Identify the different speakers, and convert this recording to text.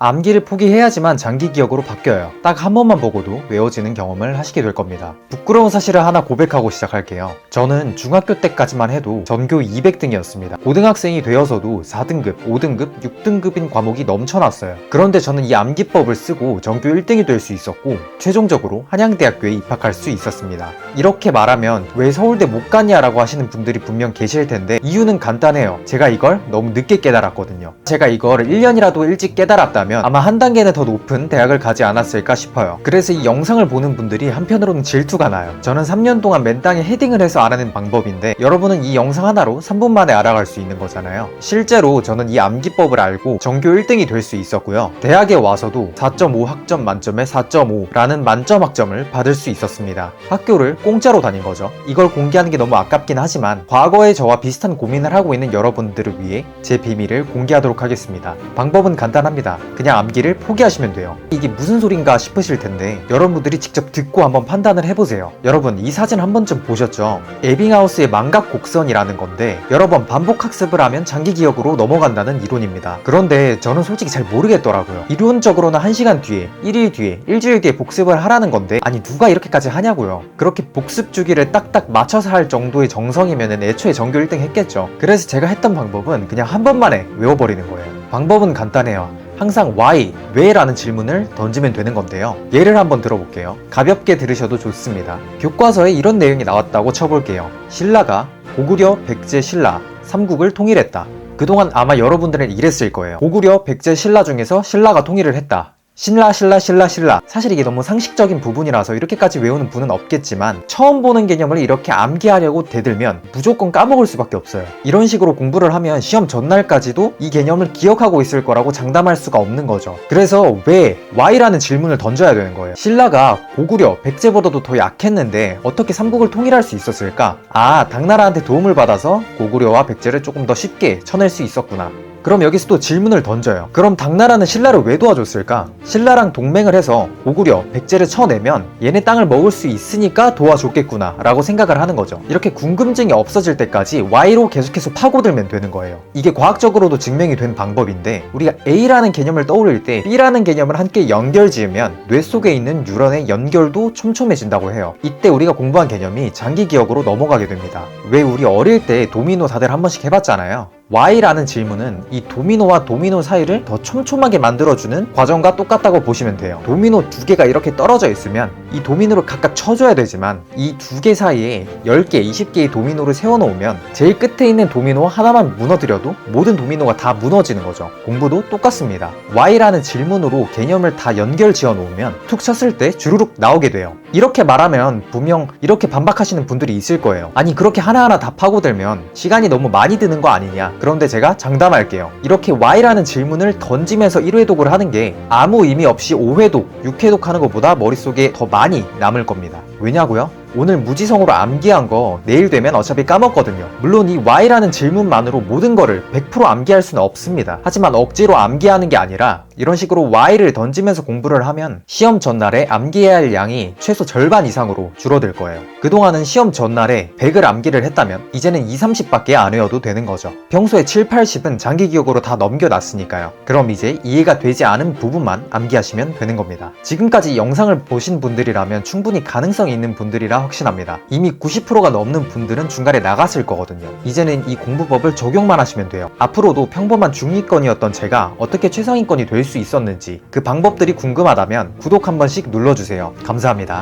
Speaker 1: 암기를 포기해야지만 장기 기억으로 바뀌어요. 딱 한 번만 보고도 외워지는 경험을 하시게 될 겁니다. 부끄러운 사실을 하나 고백하고 시작할게요. 저는 중학교 때까지만 해도 전교 200등이었습니다. 고등학생이 되어서도 4등급, 5등급, 6등급인 과목이 넘쳐났어요. 그런데 저는 이 암기법을 쓰고 전교 1등이 될 수 있었고 최종적으로 한양대학교에 입학할 수 있었습니다. 이렇게 말하면 왜 서울대 못 가냐 라고 하시는 분들이 분명 계실 텐데 이유는 간단해요. 제가 이걸 너무 늦게 깨달았거든요. 제가 이걸 1년이라도 일찍 깨달았다면 아마 한 단계는 더 높은 대학을 가지 않았을까 싶어요. 그래서 이 영상을 보는 분들이 한편으로는 질투가 나요. 저는 3년 동안 맨땅에 헤딩을 해서 알아낸 방법인데 여러분은 이 영상 하나로 3분 만에 알아갈 수 있는 거잖아요. 실제로 저는 이 암기법을 알고 전교 1등이 될 수 있었고요. 대학에 와서도 4.5 학점 만점에 4.5라는 만점 학점을 받을 수 있었습니다. 학교를 공짜로 다닌 거죠. 이걸 공개하는 게 너무 아깝긴 하지만 과거의 저와 비슷한 고민을 하고 있는 여러분들을 위해 제 비밀을 공개하도록 하겠습니다. 방법은 간단합니다. 그냥 암기를 포기하시면 돼요. 이게 무슨 소린가 싶으실 텐데 여러분들이 직접 듣고 한번 판단을 해보세요. 여러분 이 사진 한 번쯤 보셨죠? 에빙하우스의 망각 곡선이라는 건데 여러 번 반복 학습을 하면 장기 기억으로 넘어간다는 이론입니다. 그런데 저는 솔직히 잘 모르겠더라고요. 이론적으로는 1시간 뒤에, 1일 뒤에, 일주일 뒤에 복습을 하라는 건데 아니 누가 이렇게까지 하냐고요. 그렇게 복습 주기를 딱딱 맞춰서 할 정도의 정성이면 애초에 전교 1등 했겠죠. 그래서 제가 했던 방법은 그냥 한 번만에 외워버리는 거예요. 방법은 간단해요. 항상 why, 왜? 라는 질문을 던지면 되는 건데요. 예를 한번 들어볼게요. 가볍게 들으셔도 좋습니다. 교과서에 이런 내용이 나왔다고 쳐볼게요. 신라가 고구려, 백제, 신라 3국을 통일했다. 그동안 아마 여러분들은 이랬을 거예요. 고구려, 백제, 신라 중에서 신라가 통일을 했다. 신라. 사실 이게 너무 상식적인 부분이라서 이렇게까지 외우는 분은 없겠지만 처음 보는 개념을 이렇게 암기하려고 대들면 무조건 까먹을 수밖에 없어요. 이런 식으로 공부를 하면 시험 전날까지도 이 개념을 기억하고 있을 거라고 장담할 수가 없는 거죠. 그래서 왜, why라는 질문을 던져야 되는 거예요. 신라가 고구려, 백제보다도 더 약했는데 어떻게 삼국을 통일할 수 있었을까? 아, 당나라한테 도움을 받아서 고구려와 백제를 조금 더 쉽게 쳐낼 수 있었구나. 그럼 여기서 또 질문을 던져요. 그럼 당나라는 신라를 왜 도와줬을까? 신라랑 동맹을 해서 고구려, 백제를 쳐내면 얘네 땅을 먹을 수 있으니까 도와줬겠구나 라고 생각을 하는 거죠. 이렇게 궁금증이 없어질 때까지 Y로 계속해서 파고들면 되는 거예요. 이게 과학적으로도 증명이 된 방법인데 우리가 A라는 개념을 떠올릴 때 B라는 개념을 함께 연결지으면 뇌 속에 있는 뉴런의 연결도 촘촘해진다고 해요. 이때 우리가 공부한 개념이 장기 기억으로 넘어가게 됩니다. 왜 우리 어릴 때 도미노 다들 한 번씩 해봤잖아요. Y라는 질문은 이 도미노와 도미노 사이를 더 촘촘하게 만들어주는 과정과 똑같다고 보시면 돼요. 도미노 두 개가 이렇게 떨어져 있으면 이 도미노를 각각 쳐줘야 되지만 이 두 개 사이에 10개, 20개의 도미노를 세워놓으면 제일 끝에 있는 도미노 하나만 무너뜨려도 모든 도미노가 다 무너지는 거죠. 공부도 똑같습니다. Y라는 질문으로 개념을 다 연결 지어 놓으면 툭 쳤을 때 주르륵 나오게 돼요. 이렇게 말하면 분명 이렇게 반박하시는 분들이 있을 거예요. 아니 그렇게 하나하나 다 파고들면 시간이 너무 많이 드는 거 아니냐. 그런데 제가 장담할게요. 이렇게 Y라는 질문을 던지면서 1회독을 하는 게 아무 의미 없이 5회독, 6회독 하는 것보다 머릿속에 더 많이 남을 겁니다. 왜냐고요? 오늘 무지성으로 암기한 거 내일 되면 어차피 까먹거든요. 물론 이 Y라는 질문만으로 모든 거를 100% 암기할 수는 없습니다. 하지만 억지로 암기하는 게 아니라 이런 식으로 Y를 던지면서 공부를 하면 시험 전날에 암기해야 할 양이 최소 절반 이상으로 줄어들 거예요. 그동안은 시험 전날에 100을 암기를 했다면 이제는 2, 30밖에 안 외워도 되는 거죠. 평소에 7, 80은 장기 기억으로 다 넘겨놨으니까요. 그럼 이제 이해가 되지 않은 부분만 암기하시면 되는 겁니다. 지금까지 영상을 보신 분들이라면 충분히 가능성이 있는 분들이라 확신합니다. 이미 90%가 넘는 분들은 중간에 나갔을 거거든요. 이제는 이 공부법을 적용만 하시면 돼요. 앞으로도 평범한 중위권이었던 제가 어떻게 최상위권이 될 수 있었는지 그 방법들이 궁금하다면 구독 한 번씩 눌러주세요. 감사합니다.